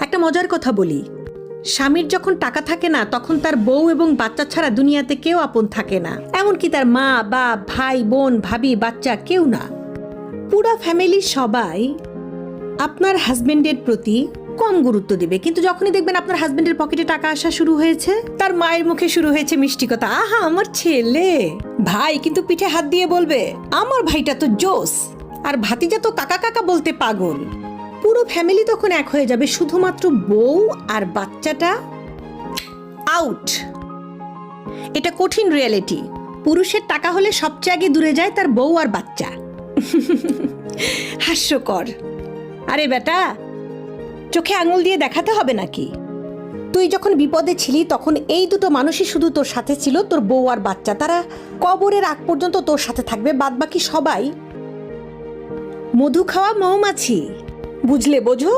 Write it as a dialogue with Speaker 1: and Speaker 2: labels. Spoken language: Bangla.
Speaker 1: একটা মজার কথা বলি, স্বামীর যখন টাকা থাকে না তখন তার বউ এবং বাচ্চা ছাড়া দুনিয়াতে কেউ আপন থাকে না, এমনকি তার মা বাপ ভাই বোন ভাবি বাচ্চা কেউ না। পুরা ফ্যামিলির সবাই আপনার হাজবেন্ডের প্রতি কম গুরুত্ব দিবে, কিন্তু যখনই দেখবেন আপনার হাজবেন্ডের পকেটে টাকা আসা শুরু হয়েছে, তার মায়ের মুখে শুরু হয়েছে মিষ্টি কথা, আহা আমার ছেলে, ভাই কিন্তু পিঠে হাত দিয়ে বলবে আমার ভাইটা তো জোস, আর ভাতিজা তো কাকা কাকা বলতে পাগল। পুরো ফ্যামিলি তখন এক হয়ে যাবে, শুধুমাত্র বউ আর বাচ্চাটা আউট। এটা কঠিন রিয়েলিটি। পুরুষের টাকা হলে সবচেয়ে আগে দূরে যায় তার বউ আর বাচ্চা। হাস্যকর। আরে বেটা, চোখে আঙুল দিয়ে দেখাতে হবে নাকি? তুই যখন বিপদে ছিলি তখন এই দুটো মানুষই শুধু তোর সাথে ছিল, তোর বউ আর বাচ্চা। তারা কবরের আগ পর্যন্ত তোর সাথে থাকবে, বাদবাকি সবাই মধু খাওয়া মৌমাছি। বুঝলে? বোঝো?